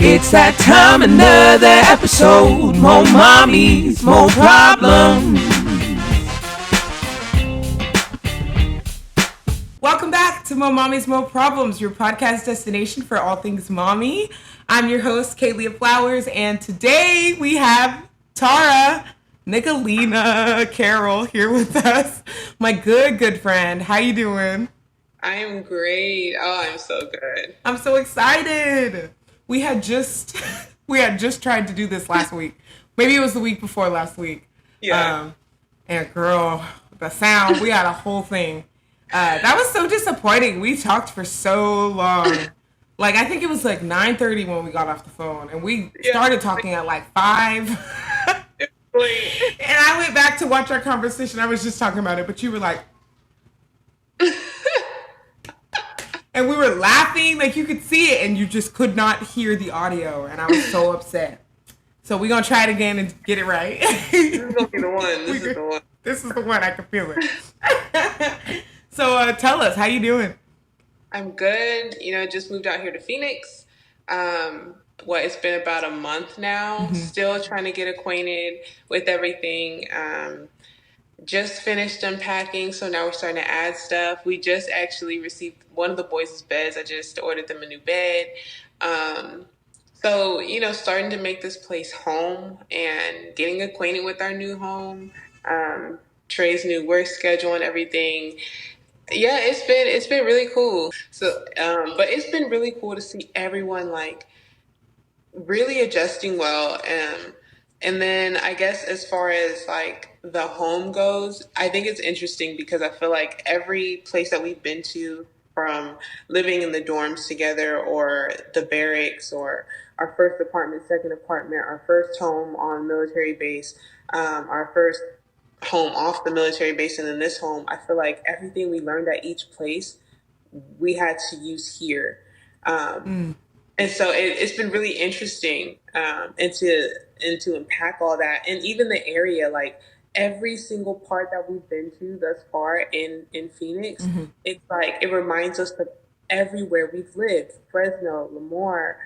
It's that time, another episode. More mommies, more problems. Welcome back to More Mommies, More Problems, your podcast destination for all things mommy. I'm your host, Kaylia Flowers, and today we have Tara Nicolina Carroll here with us. My good friend. How you doing? I am great. Oh, I'm so good. I'm so excited. We had just tried to do this last week. Maybe it was the week before last week. Yeah. And girl, the sound, we had a whole thing. That was so disappointing. We talked for so long. Like, I think it was like 9:30 when we got off the phone. And we started talking at like 5. And I went back to watch our conversation. I was just talking about it. But you were like... And we were laughing. Like, you could see it. And you just could not hear the audio. And I was so upset. So we're going to try it again and get it right. This is going to be the one. This is the one. This is the one. I can feel it. So tell us, how you doing? I'm good. Just moved out here to Phoenix. It's been about a month now. Mm-hmm. Still trying to get acquainted with everything. Just finished unpacking, so now we're starting to add stuff. We just actually received one of the boys' beds. I just ordered them a new bed. So, starting to make this place home and getting acquainted with our new home, Trey's new work schedule and everything. Yeah, it's been really cool. So, but it's been really cool to see everyone like really adjusting well. And then I guess as far as like the home goes, I think it's interesting because I feel like every place that we've been to, from living in the dorms together or the barracks or our first apartment, second apartment, our first home on military base, our first home off the military base, and then this home, I feel like everything we learned at each place we had to use here. And so it's been really interesting and to unpack all that. And even the area, like every single part that we've been to thus far in Phoenix, mm-hmm. It's like it reminds us of everywhere we've lived: Fresno, Lemoore,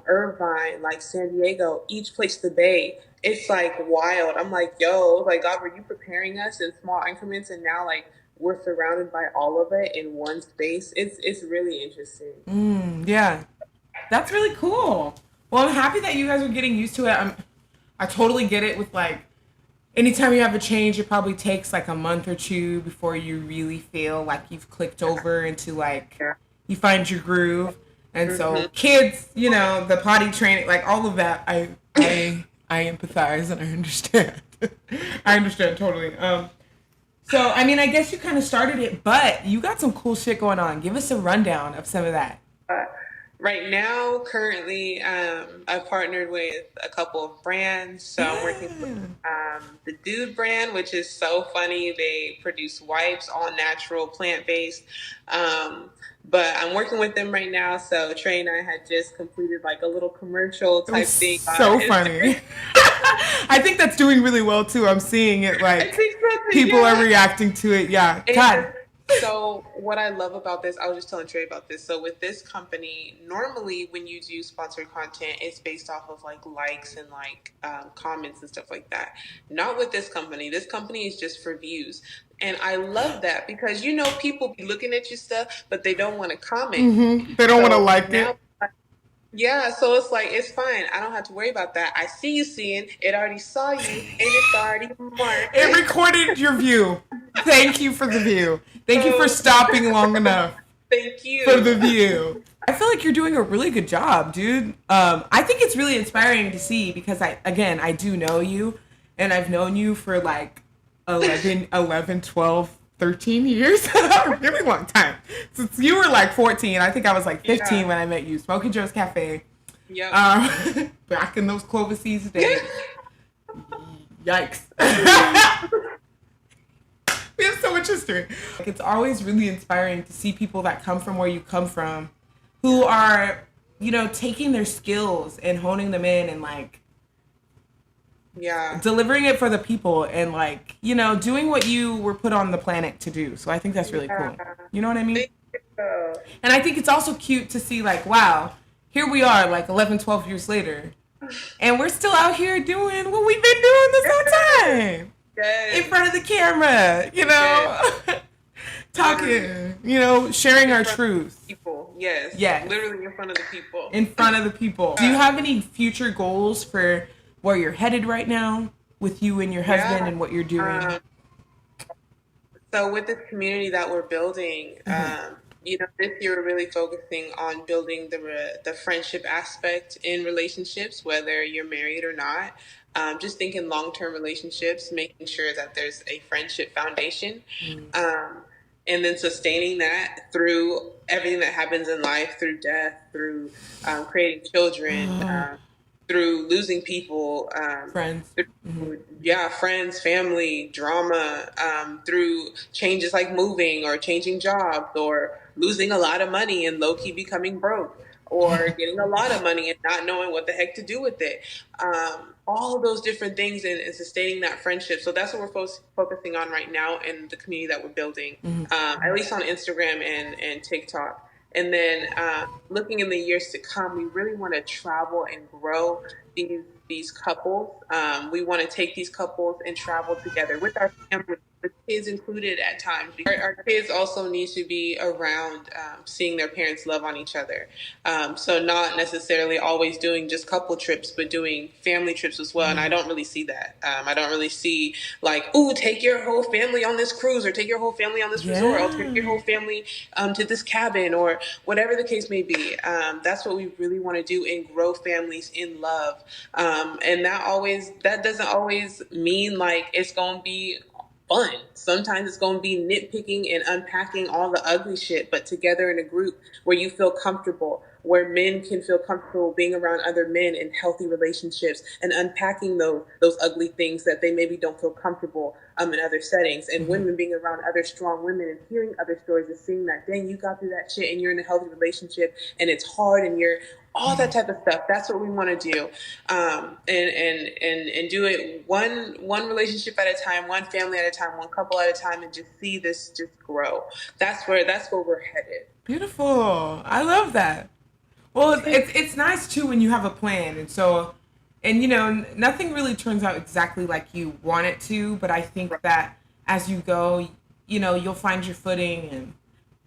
Irvine, like San Diego, each place, the Bay. It's like wild. I'm like, yo, like, God, were you preparing us in small increments? And now like we're surrounded by all of it in one space. It's really interesting. Yeah, that's really cool. Well, I'm happy that you guys are getting used to it. I totally get it with like, anytime you have a change, it probably takes like a month or two before you really feel like you've clicked over into like, you find your groove. And so kids, the potty training, like all of that, I empathize and I understand. I understand totally. So, I mean, I guess you kind of started it, but you got some cool shit going on. Give us a rundown of some of that. Right now, currently, I've partnered with a couple of brands. So I'm working with the Dude brand, which is so funny. They produce wipes, all natural, plant-based. But I'm working with them right now. So Trey and I had just completed like a little commercial type thing. So funny. I think that's doing really well too. I'm seeing it like people are reacting to it. Yeah. God. So what I love about this, I was just telling Trey about this. So with this company, normally when you do sponsored content, it's based off of like likes and like comments and stuff like that. Not with this company. This company is just for views. And I love that because, people be looking at your stuff, but they don't want to comment. Mm-hmm. They don't want to like it. Yeah, so it's like, it's fine. I don't have to worry about that. I see you seeing. It already saw you, and it's already marked. It recorded your view. Thank you for the view. Thank you for stopping long enough. Thank you. For the view. I feel like you're doing a really good job, dude. I think it's really inspiring to see because, I do know you, and I've known you for like 11, 12, 13 years. A really long time. Since you were like 14. I think I was like 15 when I met you. Smoky Joe's Cafe. Yeah. Back in those Clovis days. Yikes. We have so much history. Like, it's always really inspiring to see people that come from where you come from who are, taking their skills and honing them in and like delivering it for the people and like, doing what you were put on the planet to do. So I think that's really cool. You know what I mean? And I think it's also cute to see like, wow, here we are, like 11, 12 years later, and we're still out here doing what we've been doing this whole time. Yes. In front of the camera, Yes. talking, sharing our truth. People, yes. Yes. Literally in front of the people. In front of the people. Do you have any future goals for where you're headed right now with you and your husband and what you're doing? So with this community that we're building, this year we're really focusing on building the friendship aspect in relationships, whether you're married or not. Just thinking long-term relationships, making sure that there's a friendship foundation, and then sustaining that through everything that happens in life, through death, through creating children, through losing people, Friends. Friends, family, drama, through changes like moving or changing jobs or losing a lot of money and low-key becoming broke or getting a lot of money and not knowing what the heck to do with it. All of those different things and sustaining that friendship. So that's what we're focusing on right now in the community that we're building, at least on Instagram and TikTok. And then looking in the years to come, we really want to travel and grow these couples. We want to take these couples and travel together with our family, with kids included at times. Our kids also need to be around seeing their parents love on each other. So not necessarily always doing just couple trips, but doing family trips as well. And I don't really see that. I don't really see like, ooh, take your whole family on this cruise or take your whole family on this resort or take your whole family to this cabin or whatever the case may be. That's what we really want to do and grow families in love. And that doesn't always mean like it's going to be fun. Sometimes it's going to be nitpicking and unpacking all the ugly shit, but together in a group where you feel comfortable, where men can feel comfortable being around other men in healthy relationships and unpacking those ugly things that they maybe don't feel comfortable in other settings, and women being around other strong women and hearing other stories and seeing that, dang, you got through that shit and you're in a healthy relationship and it's hard and you're all that type of stuff. That's what we want to do, and do it one relationship at a time, one family at a time, one couple at a time, and just see this just grow. That's where we're headed. Beautiful. I love that. Well, it's nice too when you have a plan, and nothing really turns out exactly like you want it to. But I think that as you go, you'll find your footing, and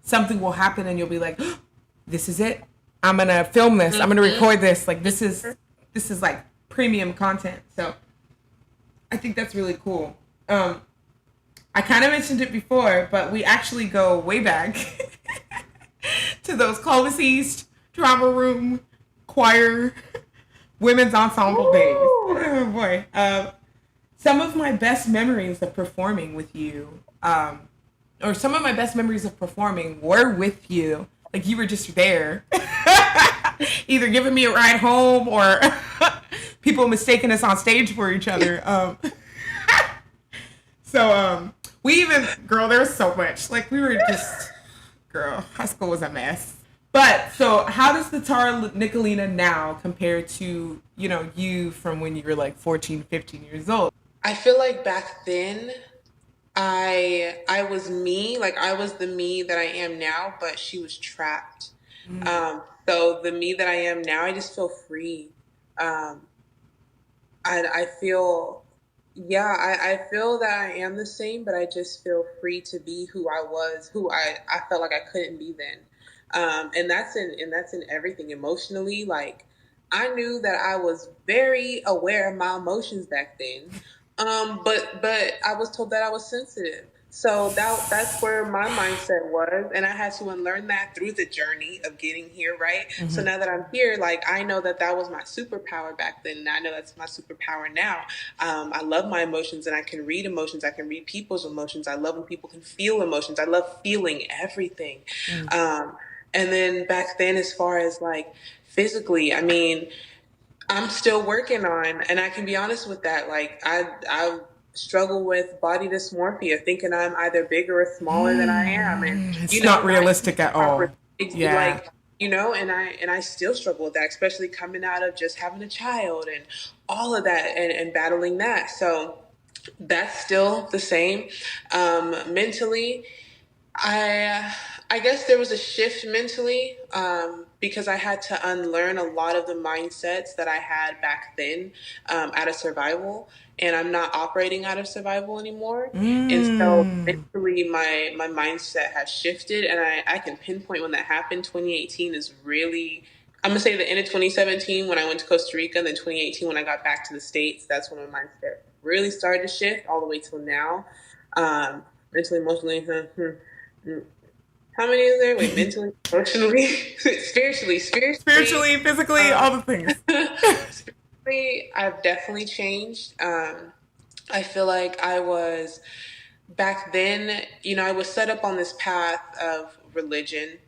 something will happen, and you'll be like, oh, "This is it. I'm gonna film this. I'm gonna record this. Like this is like premium content." So I think that's really cool. I kind of mentioned it before, but we actually go way back to those Clovis East drama room choir women's ensemble days. Oh boy. Some of my best memories of performing with you, or some of my best memories of performing were with you. Like you were just there, either giving me a ride home or people mistaking us on stage for each other. So we even, girl, there was so much. Like we were just, girl, high school was a mess. But so how does the Tara Nicolina now compare to, you from when you were like 14, 15 years old? I feel like back then I was me, like I was the me that I am now, but she was trapped. So the me that I am now, I just feel free. I feel, I feel that I am the same, but I just feel free to be who I was, who I felt like I couldn't be then. And that's in everything emotionally. Like I knew that I was very aware of my emotions back then. But I was told that I was sensitive. So that's where my mindset was, and I had to unlearn that through the journey of getting here, right? So now that I'm here, like I know that was my superpower back then, and I know that's my superpower now. I love my emotions, and I can read emotions. I can read people's emotions. I love when people can feel emotions. I love feeling everything. And then back then, as far as like physically, I mean, I'm still working on, and I can be honest with that. Like I struggle with body dysmorphia, thinking I'm either bigger or smaller than I am, and it's not realistic at all. Like and I still struggle with that, especially coming out of just having a child and all of that, and battling that. So that's still the same. Mentally, I guess there was a shift mentally. because I had to unlearn a lot of the mindsets that I had back then out of survival, and I'm not operating out of survival anymore. And so Mm. mentally, my mindset has shifted, and I can pinpoint when that happened. 2018 is really, I'm gonna say the end of 2017 when I went to Costa Rica, and then 2018 when I got back to the States. That's when my mindset really started to shift all the way till now. Mentally, emotionally, how many is there? Wait, mentally, emotionally, spiritually, Spiritually, physically, um, all the things. spiritually, I've definitely changed. I feel like I was back then, I was set up on this path of religion,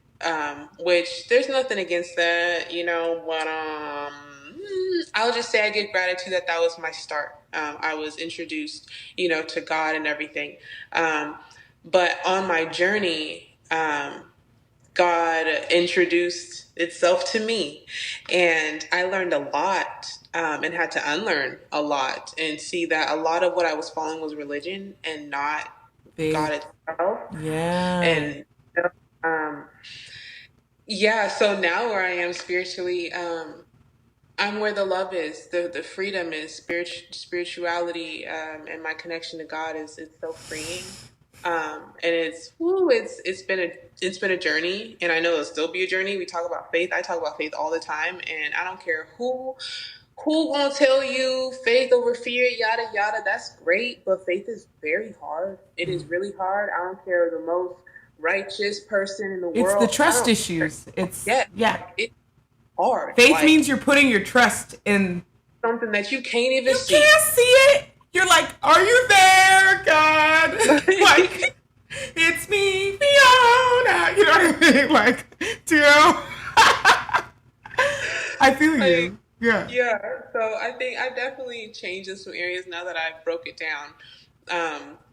which there's nothing against that, but I'll just say I give gratitude that that was my start. I was introduced, to God and everything. But on my journey, God introduced itself to me, and I learned a lot, and had to unlearn a lot and see that a lot of what I was following was religion and not God Faith. itself. Yeah. And um, yeah, so now where I am spiritually, I'm where the love is, the freedom is, spirituality, and my connection to God is so freeing. And it's been a journey, and I know it'll still be a journey. We talk about faith. I talk about faith all the time, and I don't care who gonna tell you faith over fear, yada yada. That's great, but faith is very hard. It is really hard. I don't care the most righteous person in the It's the world. I trust don't care. issues. It's, Yeah, yeah. it's hard. Faith Like means you're putting your trust in. something that you can't even You see. can't see it. You're like, are you there, God? Like, it's me, Fiona. You know what I mean? Like, you know? I feel Like, you. Yeah. yeah, so I think I've definitely changed in some areas now that I've broke it down.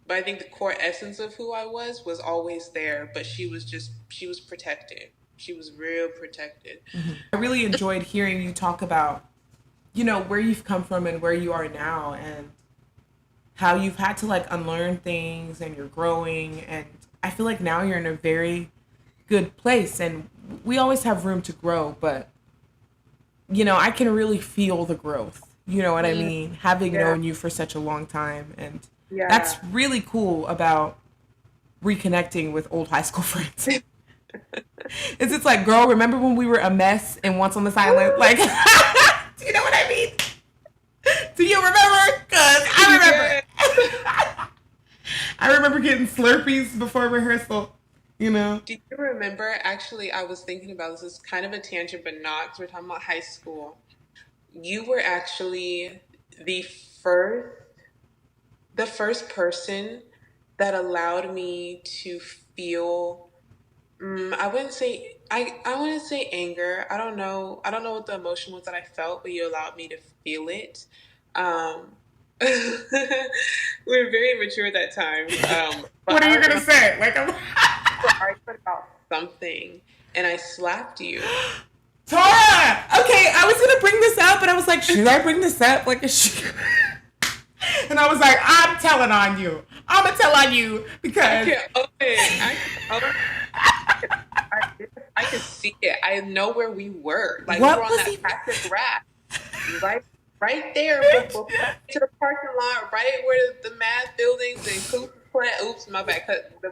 But I think the core essence of who I was always there, but she was protected. She was real protected. I really enjoyed hearing you talk about, where you've come from and where you are now, and how you've had to like unlearn things and you're growing. And I feel like now you're in a very good place, and we always have room to grow, but I can really feel the growth. You know what I mean? Having Yeah, known you for such a long time. And yeah. that's really cool about reconnecting with old high school friends. It's like, girl, remember when we were a mess and Once on this Island? Like, do you know what I mean? Do you remember? Because I Yeah. remember. I remember getting Slurpees before rehearsal, you know? Do you remember? Actually, I was thinking about this. It's kind of a tangent, but not because we're talking about high school. You were actually the first, the first person that allowed me to feel. I wouldn't say I wouldn't say anger. I don't know what the emotion was that I felt, but you allowed me to feel it. Um, we were very mature at that time. But What are I you going to remember say? Like, I'm. we were arguing about something, and I slapped you. Tora! Okay, I was gonna bring this up, but I was like, should I bring this up? Like, is she... And I was like, I'm telling on you. I'm gonna tell on you I because can own it. I can own it. I could see it. I know where we were. Like we were what on was that even. Patrick Rack, right there, before we get to the parking lot, right where the math buildings and Cooper plant. Oops, my bad.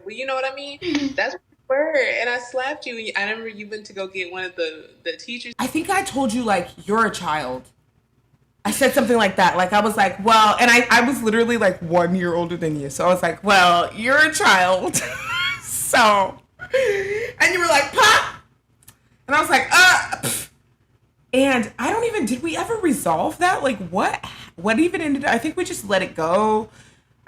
You know what I mean? That's where we were. And I slapped you. I remember you went to go get one of the teachers. I think I told you, like, you're a child. I said something like that. Like, I was like, well, and I was literally like 1 year older than you. So I was like, well, you're a child. So, and you were like, Pop! And I was like, pff. And I don't even, did we ever resolve that? Like, what even ended up, I think we just let it go.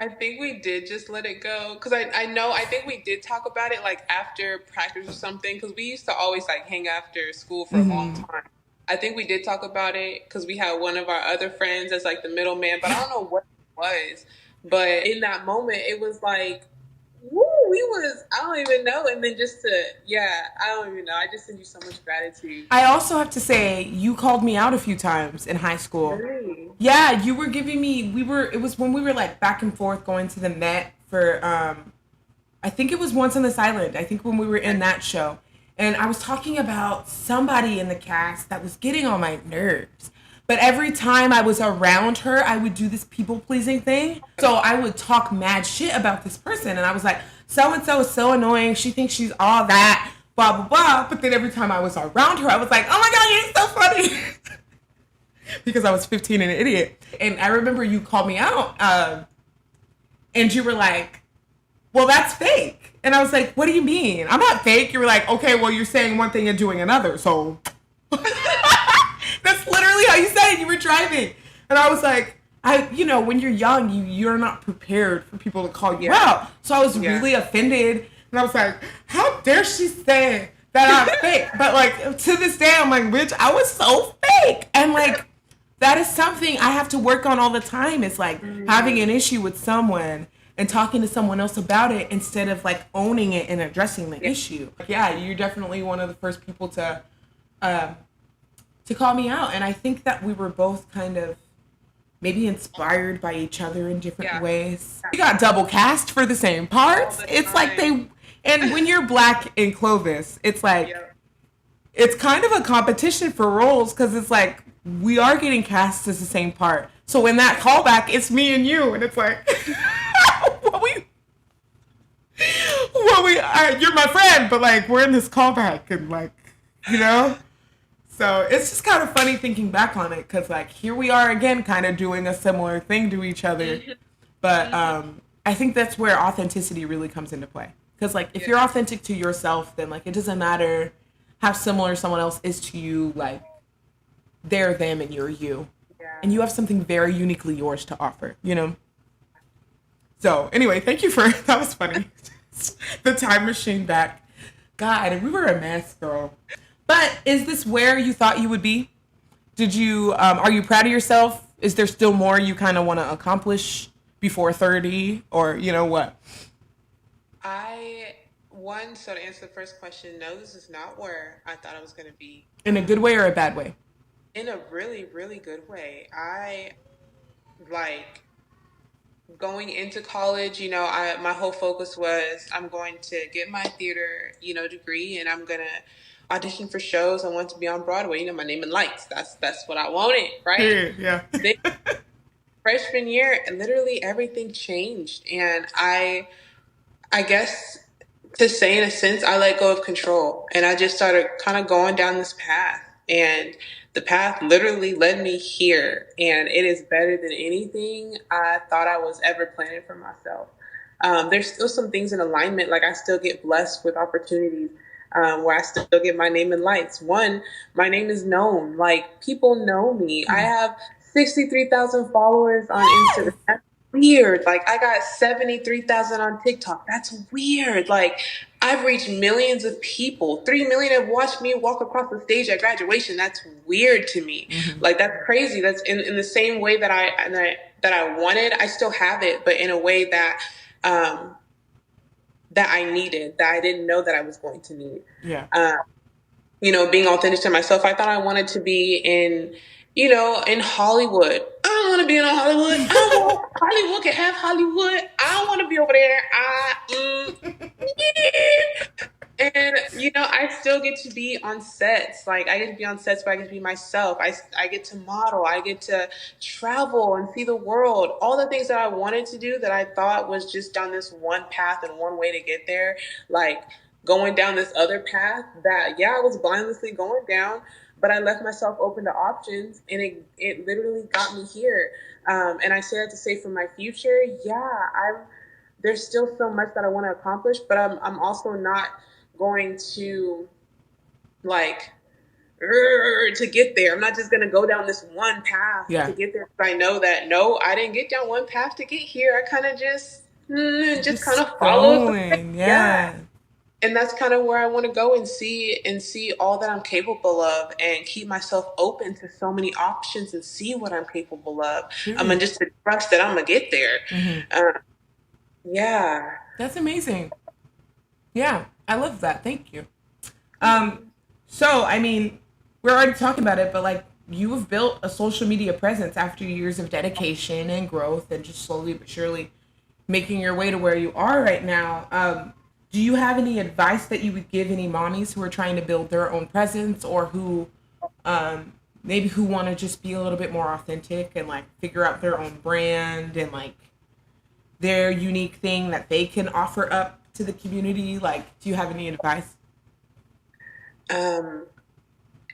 I think we did just let it go because I know I think we did talk about it like after practice or something because we used to always like hang after school for a long Mm-hmm. time. I think we did talk about it because we had one of our other friends as like the middleman, but I don't know what it was. But in that moment, it was like, woo, I don't even know. And then I don't even know. I just send you so much gratitude. I also have to say, you called me out a few times in high school. Really? Yeah, you were giving me, it was when we were like back and forth going to the Met for, I think it was Once on this Island. I think when we were in that show. And I was talking about somebody in the cast that was getting on my nerves. But every time I was around her, I would do this people pleasing thing. So I would talk mad shit about this person. And I was like, so and so is so annoying. She thinks she's all that, blah, blah, blah. But then every time I was around her, I was like, oh my God, you're so funny. Because I was 15 and an idiot. And I remember you called me out and you were like, well, that's fake. And I was like, what do you mean? I'm not fake. You were like, okay, well, you're saying one thing and doing another. So that's literally how you said it. You were driving. And I was like, when you're young, you're not prepared for people to call you out. So I was really offended. And I was like, how dare she say that I'm fake? But like, to this day, I'm like, bitch, I was so fake. And like, that is something I have to work on all the time. It's like having an issue with someone and talking to someone else about it instead of like owning it and addressing the issue. Yeah, you're definitely one of the first people to call me out. And I think that we were both kind of maybe inspired by each other in different ways. We got double cast for the same parts. It's like and when you're black in Clovis, it's like, it's kind of a competition for roles because it's like, we are getting cast as the same part. So in that callback, it's me and you. And it's like, you're my friend, but like, we're in this callback and like, So it's just kind of funny thinking back on it because like, here we are again, kind of doing a similar thing to each other. But I think that's where authenticity really comes into play. Because like, if you're authentic to yourself, then like, it doesn't matter how similar someone else is to you. Like, they're them and you're you. And you have something very uniquely yours to offer, So anyway, thank you that was funny. The time machine back. God, we were a mess, girl. But is this where you thought you would be? Are you proud of yourself? Is there still more you kind of want to accomplish before 30 or what? So to answer the first question, no, this is not where I thought I was going to be. In a good way or a bad way? In a really, really good way. I like going into college, my whole focus was I'm going to get my theater, degree, and I'm going to audition for shows. I want to be on Broadway, my name in lights. That's what I wanted, right? Yeah. Then, freshman year, literally everything changed. And I guess to say in a sense, I let go of control and I just started kind of going down this path, and the path literally led me here, and it is better than anything I thought I was ever planning for myself. There's still some things in alignment. Like I still get blessed with opportunities where I still get my name in lights. One, my name is known. Like people know me. I have 63,000 followers on Instagram. That's weird. Like I got 73,000 on TikTok. That's weird. Like I've reached millions of people. 3 million have watched me walk across the stage at graduation. That's weird to me. Mm-hmm. Like that's crazy. That's in the same way that I wanted. I still have it, but in a way that that I needed, that I didn't know that I was going to need. Yeah. Being authentic to myself. I thought I wanted to be in Hollywood. I don't want to be in Hollywood. Hollywood can have Hollywood. I don't want to be over there. And, I still get to be on sets. Like, I get to be on sets, but I get to be myself. I get to model. I get to travel and see the world. All the things that I wanted to do that I thought was just down this one path and one way to get there. Like, going down this other path that, I was blindlessly going down, but I left myself open to options, and it literally got me here. And I say that to say for my future, there's still so much that I want to accomplish, but I'm also not going to to get there. I'm not just going to go down this one path to get there. I know that, no, I didn't get down one path to get here. I kind of just kind of followed. Yeah. And that's kind of where I want to go and see all that I'm capable of, and keep myself open to so many options and see what I'm capable of. Mm-hmm. I'm just to trust that I'm going to get there. Mm-hmm. That's amazing. Yeah, I love that. Thank you. So, I mean, we're already talking about it, but like, you have built a social media presence after years of dedication and growth and just slowly but surely making your way to where you are right now. Do you have any advice that you would give any mommies who are trying to build their own presence, or who maybe who want to just be a little bit more authentic and like figure out their own brand and like their unique thing that they can offer up to the community? Like, do you have any advice? Um,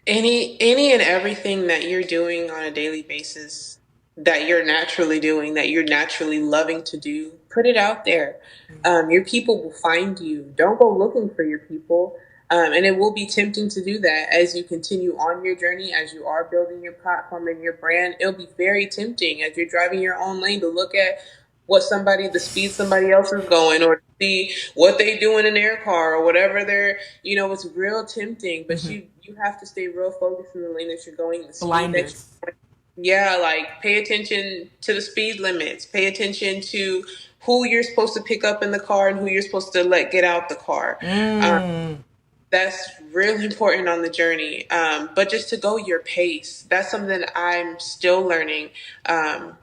any and everything that you're doing on a daily basis, that you're naturally doing, that you're naturally loving to do, put it out there. Your people will find you. Don't go looking for your people. And it will be tempting to do that as you continue on your journey, as you are building your platform and your brand. It'll be very tempting as you're driving your own lane to look at the speed somebody else is going, or see what they doing in their car, or whatever they're, it's real tempting. But Mm-hmm. you have to stay real focused in the lane that you're going, the speed that Blinders. you're going. Yeah, like pay attention to the speed limits. Pay attention to who you're supposed to pick up in the car and who you're supposed to let get out the car. Mm. That's really important on the journey. But just to go your pace, that's something that I'm still learning.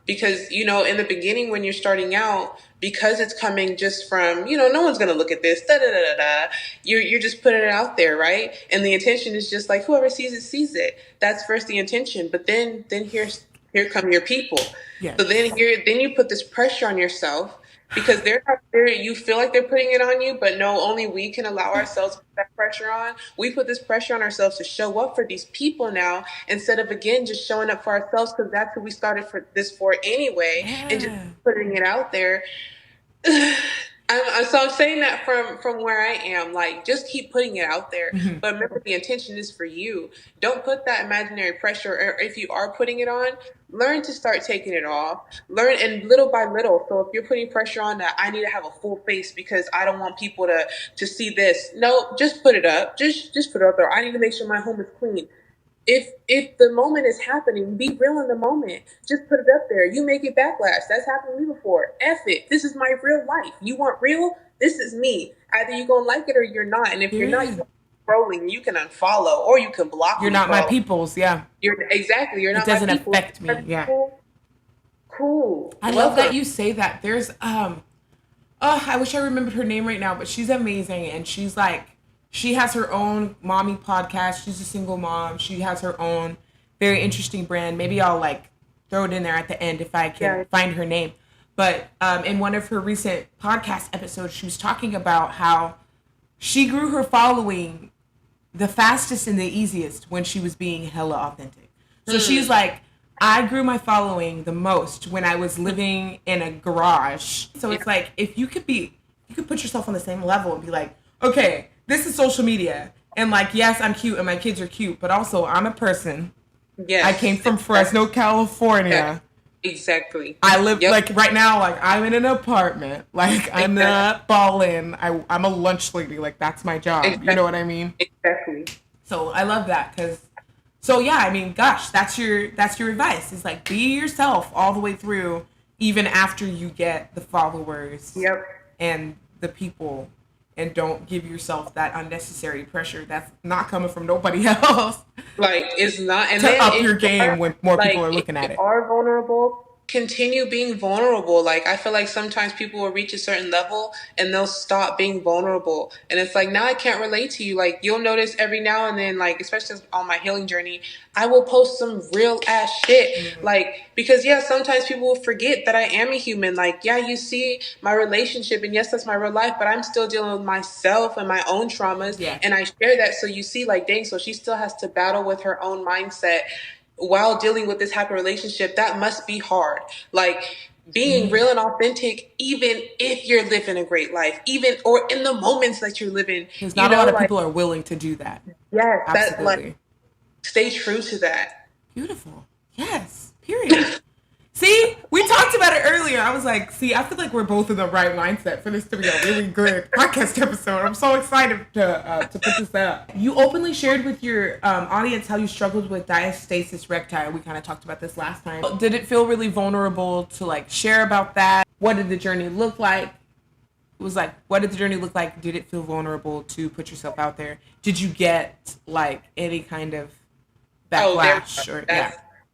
Because, in the beginning when you're starting out, because it's coming just from, no one's going to look at this, da da da da da. You're just putting it out there, right? And the intention is just like whoever sees it, sees it. That's first the intention. But then here come your people. Yes. So then you put this pressure on yourself because they're not there. You feel like they're putting it on you, but no, only we can allow ourselves to put that pressure on. We put this pressure on ourselves to show up for these people now, instead of again just showing up for ourselves, because that's who we started for this for anyway, and just Yeah. putting it out there. So I'm saying that from where I am, like just keep putting it out there. Mm-hmm. But remember, the intention is for you. Don't put that imaginary pressure. Or if you are putting it on, learn to start taking it off. Learn, and little by little. So if you're putting pressure on that, I need to have a full face because I don't want people to see this. No, just put it up. Just put it up there. I need to make sure my home is clean. If the moment is happening, be real in the moment. Just put it up there. You make it backlash. That's happened to me before. F it. This is my real life. You want real? This is me. Either you're gonna like it or you're not. And if you're not, Yeah. you're scrolling, you can unfollow or you can block You're me. not my Bro. people's. Yeah. You're exactly. You're It not my doesn't people. affect me. Yeah. Cool. I love that you say that. There's oh, I wish I remembered her name right now, but she's amazing, and she's like, she has her own mommy podcast. She's a single mom. She has her own very interesting brand. Maybe I'll like throw it in there at the end if I can find her name. But in one of her recent podcast episodes, she was talking about how she grew her following the fastest and the easiest when she was being hella authentic. So she's like, I grew my following the most when I was living in a garage. So it's like, if you could put yourself on the same level and be like, okay, this is social media. And like, yes, I'm cute and my kids are cute, but also I'm a person. Yes. I came from Fresno, California. Exactly. I live like right now, like I'm in an apartment. Like I'm not balling. I'm a lunch lady. Like that's my job. Exactly. You know what I mean? Exactly. So I love that because, so yeah, I mean, gosh, that's your advice. Is like be yourself all the way through, even after you get the followers Yep. and the people, and don't give yourself that unnecessary pressure that's not coming from nobody else. Like it's not, and to then up your game when more people are looking at if it. you are vulnerable, continue being vulnerable. Like I feel like sometimes people will reach a certain level and they'll stop being vulnerable, and it's like now I can't relate to you. Like you'll notice every now and then, like especially on my healing journey, I will post some real ass shit. Like because yeah, sometimes people will forget that I am a human. Like yeah, you see my relationship, and yes, that's my real life, but I'm still dealing with myself and my own traumas. Yeah. And I share that, so you see, like dang, so she still has to battle with her own mindset while dealing with this type of relationship. That must be hard. Like being real and authentic, even if you're living a great life, even or in the moments that you're living. Because not a lot of people are willing to do that. Yes, Absolutely. that like stay true to that. Beautiful. Yes. Period. See, we talked about it earlier. I was like, see, I feel like we're both in the right mindset for this to be a really good podcast episode. I'm so excited to put this up. You openly shared with your audience how you struggled with diastasis recti. We kind of talked about this last time. Did it feel really vulnerable to like share about that? What did the journey look like? It was like, what did the journey look like? Did it feel vulnerable to put yourself out there? Did you get like any kind of backlash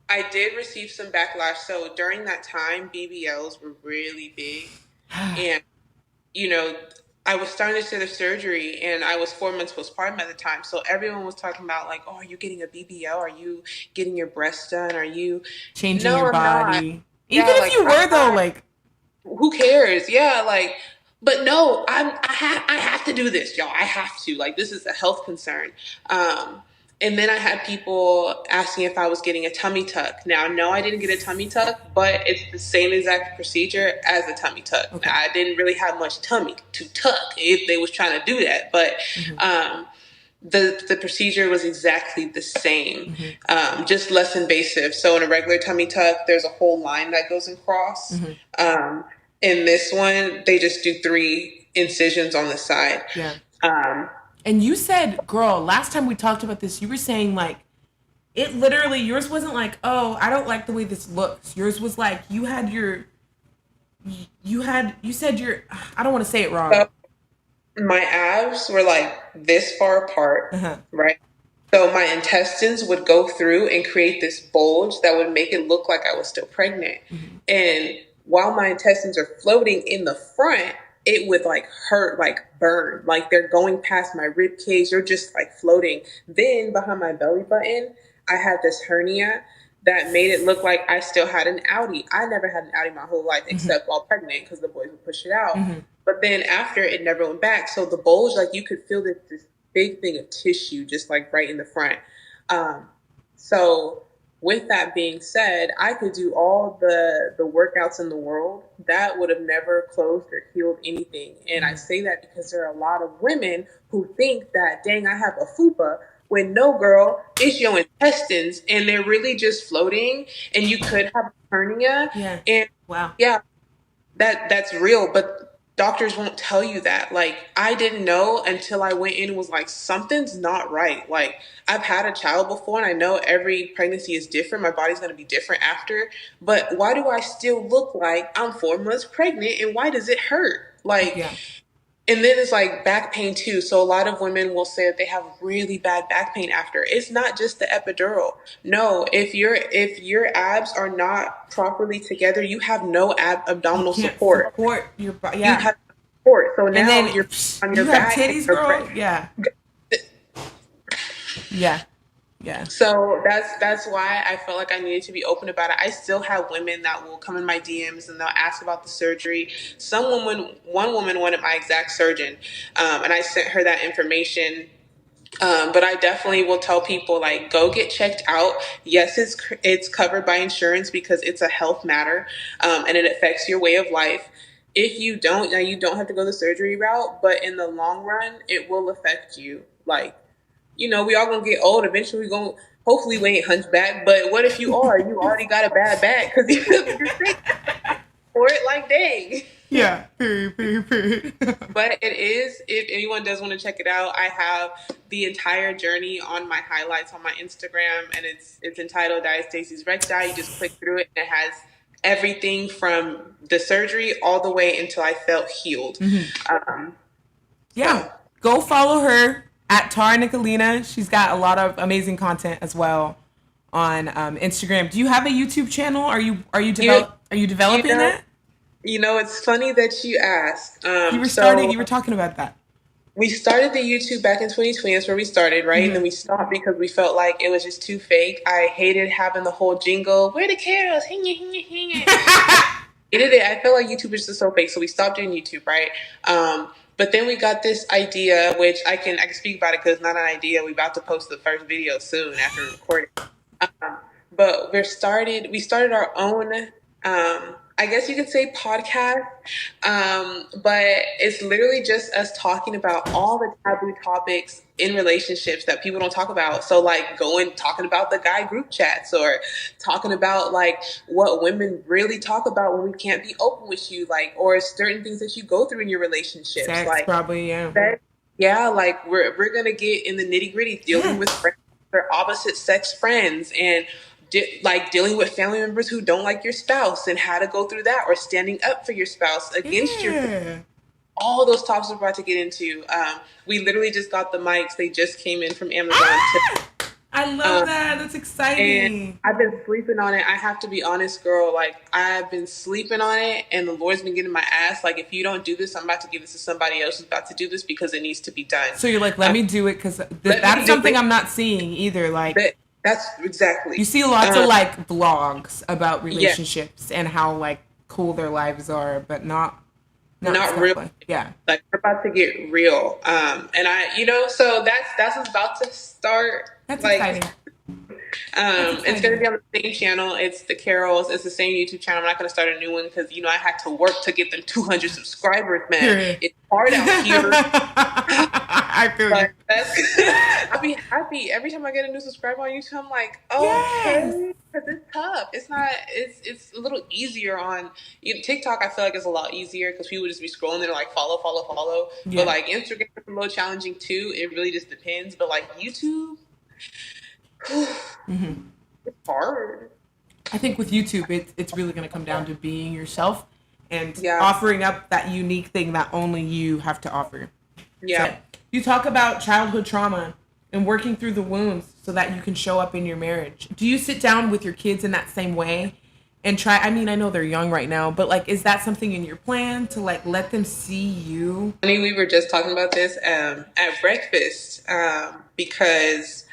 I did receive some backlash. So during that time, BBLs were really big. And, I was starting to the surgery, and I was 4 months postpartum at the time. So everyone was talking about like, oh, are you getting a BBL? Are you getting your breasts done? Are you? Changing No, your I'm not. body. Even Yeah, if like you I'm were though, not. like Who cares? Yeah, like, but no, I have to do this, y'all. I have to. Like, this is a health concern. Um, and then I had people asking if I was getting a tummy tuck. Now, no, I didn't get a tummy tuck, but it's the same exact procedure as a tummy tuck. Okay. I didn't really have much tummy to tuck if they was trying to do that, but the procedure was exactly the same, just less invasive. So in a regular tummy tuck, there's a whole line that goes across. In this one, they just do 3 incisions on the side. Yeah. Um, And you said, girl, last time we talked about this, you were saying like it literally yours wasn't like, oh, I don't like the way this looks. Yours was like you said your I don't want to say it wrong. so my abs were like this far apart, right? So my intestines would go through and create this bulge that would make it look like I was still pregnant. And while my intestines are floating in the front, it would like hurt, like burn, like they're going past my rib cage. You're just like floating. Then behind my belly button, I had this hernia that made it look like I still had an outie. I never had an outie my whole life except while pregnant because the boys would push it out. But then after, it never went back. So the bulge, like you could feel this big thing of tissue just like right in the front. So with that being said, I could do all the workouts in the world. That would have never closed or healed anything. And I say that because there are a lot of women who think that, dang, I have a fupa. When no, girl, it's your intestines and they're really just floating, and you could have a hernia. Yeah. And Wow. yeah, that's real, but doctors won't tell you that. Like, I didn't know until I went in and was like, something's not right. Like, I've had a child before, and I know every pregnancy is different. My body's going to be different after. But why do I still look like I'm 4 months pregnant, and why does it hurt? Like, Yeah. and then it's like back pain too. So a lot of women will say that they have really bad back pain after. It's not just the epidural. No, if your abs are not properly together, you have no abdominal support. Support your body. You Yeah. have support. So now And then you're on your you back. have titties, and you're girl. Yeah. Yeah. Yeah. So that's why I felt like I needed to be open about it. I still have women that will come in my DMs and they'll ask about the surgery. One woman wanted my exact surgeon, and I sent her that information. But I definitely will tell people, like, go get checked out. Yes, it's covered by insurance because it's a health matter, and it affects your way of life. If you don't, now you don't have to go the surgery route, but in the long run, it will affect you. Like, we all gonna get old. Eventually, hopefully we ain't hunchback. But what if you are? You already got a bad back because you're sick for it. Like, dang. Yeah. Period. But it is, if anyone does want to check it out, I have the entire journey on my highlights on my Instagram, and it's entitled Diastasis Recti. You just click through it, and it has everything from the surgery all the way until I felt healed. Yeah. Go follow her at Tara Nicolina. She's got a lot of amazing content as well on Instagram. Do you have a YouTube channel? Are you developing that? It's funny that you ask. You were talking about that. We started the YouTube back in 2020. That's where we started, right? And then we stopped because we felt like it was just too fake. I hated having the whole jingle, where the carrots? Hang it. I felt like YouTube was just so fake. So we stopped doing YouTube, right? But then we got this idea, which I can speak about it because it's not an idea. We're about to post the first video soon after recording. But we started our own, I guess you could say podcast, but it's literally just us talking about all the taboo topics in relationships that people don't talk about. So like talking about the guy group chats, or talking about like what women really talk about when we can't be open with you, like, or certain things that you go through in your relationships. Sex, like probably, yeah. Yeah, like we're gonna get in the nitty gritty, dealing with friends or opposite sex friends, and dealing with family members who don't like your spouse, and how to go through that, or standing up for your spouse against your. All those topics we're about to get into. We literally just got the mics. They just came in from Amazon. I love that. That's And exciting. I've been sleeping on it. I have to be honest, girl. Like, I've been sleeping on it, and the Lord's been getting my ass. Like, if you don't do this, I'm about to give this to somebody else who's about to do this because it needs to be done. So you're like, let me do it because Let that's me do something it. I'm not seeing either. Like, That's exactly. you see lots of like vlogs about Yeah, relationships and how like cool their lives are, but not not stuff real. like yeah. Like, we're about to get real. And so that's what's about to start. That's Like, exciting. That's it's going to exciting. be on the same channel. It's the Carols. It's the same YouTube channel. I'm not going to start a new one because I had to work to get them 200 subscribers. Man, Period. it's hard out here. I feel you. But I'll be happy every time I get a new subscriber on YouTube. I'm like, Yes. okay, because it's tough. It's not. It's a little easier on TikTok. I feel like it's a lot easier because people just be scrolling and like follow, follow, follow. But Yeah. like Instagram is a little challenging too. It really just depends. But like YouTube, it's hard. I think with YouTube, it's really going to come down to being yourself and Yeah, offering up that unique thing that only you have to offer. So yeah. you talk about childhood trauma and working through the wounds so that you can show up in your marriage. Do you sit down with your kids in that same way and try? I mean, I know they're young right now, but like, is that something in your plan to like let them see you? Funny, we were just talking about this at breakfast because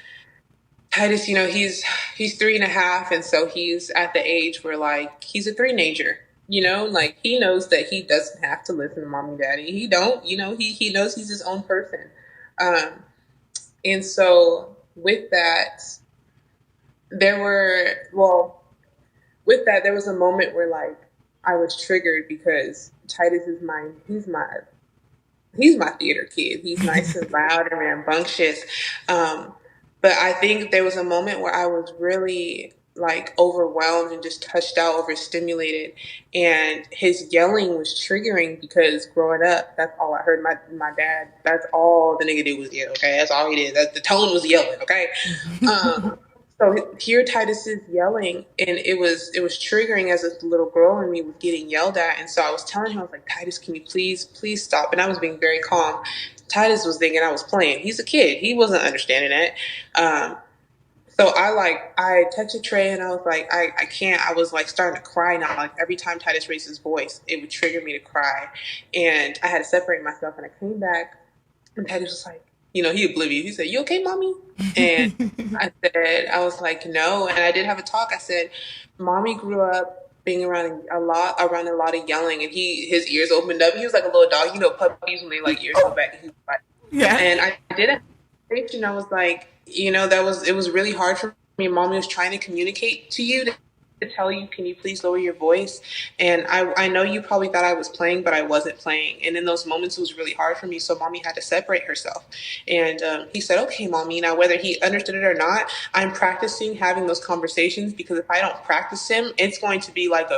Titus, he's 3.5, and so he's at the age where like he's a three-nager. Like he knows that he doesn't have to listen to mommy, daddy. He don't. He knows he's his own person. Um, and so with that, there were well, with that there was a moment where like I was triggered because Titus is he's my theater kid. He's nice and loud and rambunctious. Um, but I think there was a moment where I was really like overwhelmed and just touched out, overstimulated, and his yelling was triggering because growing up, that's all I heard. My dad, that's all the nigga did was yell. Okay, that's all he did. The tone was yelling. Okay, um, so here Titus is yelling, and it was triggering as a little girl in me was getting yelled at, and so I was telling him, I was like, Titus, can you please stop? And I was being very calm. Titus was thinking I was playing. He's a kid. He wasn't understanding that. So I texted Trey and I was like, I can't. I was like starting to cry now. Like every time Titus raised his voice, it would trigger me to cry, and I had to separate myself. And I came back, and Titus was like, he oblivious. He said, "You okay, mommy?" And I was like, "No." And I did have a talk. I said, "Mommy grew up being around a lot of yelling, and his ears opened up. He was like a little dog. Puppies when they like ears go back. He was like, Yeah. and I did a conversation. I was like, it was really hard for me. Mommy was trying to communicate to you to tell you, can you please lower your voice? And I know you probably thought I was playing, but I wasn't playing. And in those moments, it was really hard for me. So mommy had to separate herself. And he said, okay, mommy. Now, whether he understood it or not, I'm practicing having those conversations because if I don't practice him, it's going to be like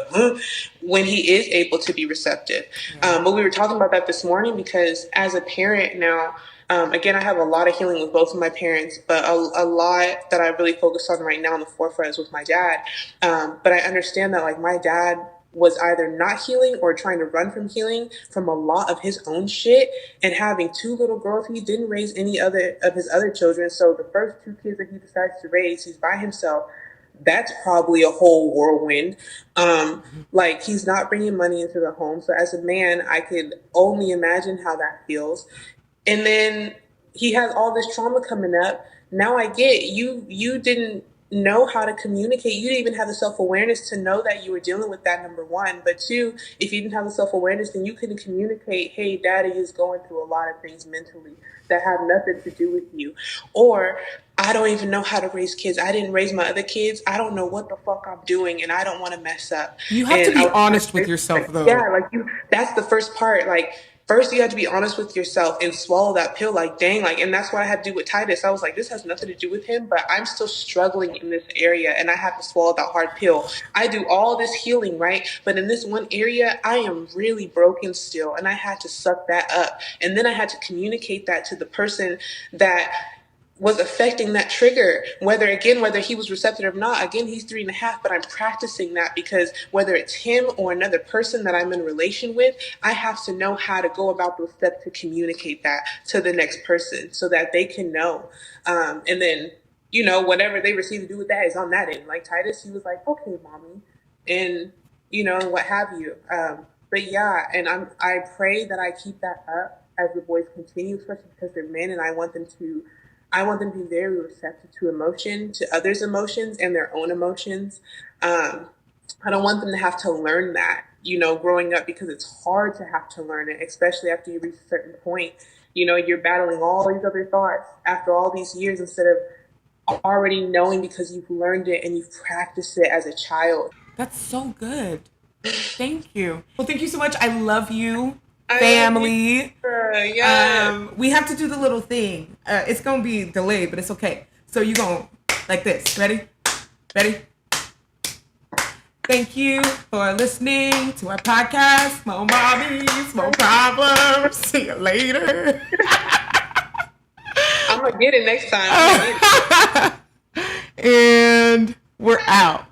when he is able to be receptive. But we were talking about that this morning because as a parent now, again, I have a lot of healing with both of my parents, but a lot that I really focus on right now in the forefront is with my dad. But I understand that like my dad was either not healing or trying to run from healing from a lot of his own shit and having two little girls. He didn't raise any other of his other children. So the first two kids that he decides to raise, he's by himself. That's probably a whole whirlwind. Like he's not bringing money into the home. So as a man, I could only imagine how that feels. And then he has all this trauma coming up. Now I get you didn't know how to communicate. You didn't even have the self-awareness to know that you were dealing with that, number one. But two, if you didn't have the self-awareness, then you couldn't communicate, hey, daddy is going through a lot of things mentally that have nothing to do with you. Or I don't even know how to raise kids. I didn't raise my other kids. I don't know what the fuck I'm doing and I don't want to mess up. You have to be honest with yourself though. Yeah, like that's the first part. Like first you have to be honest with yourself and swallow that pill. Like, dang, like, and that's what I had to do with Titus. I was like, this has nothing to do with him, but I'm still struggling in this area and I have to swallow that hard pill. I do all this healing, right? But in this one area, I am really broken still. And I had to suck that up. And then I had to communicate that to the person that was affecting that trigger, whether he was receptive or not. Again, he's 3.5, but I'm practicing that because whether it's him or another person that I'm in a relation with, I have to know how to go about those steps to communicate that to the next person so that they can know. And then, whatever they receive to do with that is on that end. Like Titus, he was like, okay, mommy, and what have you. But yeah, and I pray that I keep that up as the boys continue, especially because they're men, and I want them to be very receptive to emotion, to others' emotions and their own emotions. I don't want them to have to learn that, growing up, because it's hard to have to learn it, especially after you reach a certain point. You're battling all these other thoughts after all these years instead of already knowing because you've learned it and you've practiced it as a child. That's so good. Thank you. Well, thank you so much. I love you, family. Yeah. We have to do the little thing. It's going to be delayed, but it's okay. So you going like this. Ready? Ready? Thank you for listening to our podcast. More mommies, more problems. See you later. I'm going to get it next time. And we're out.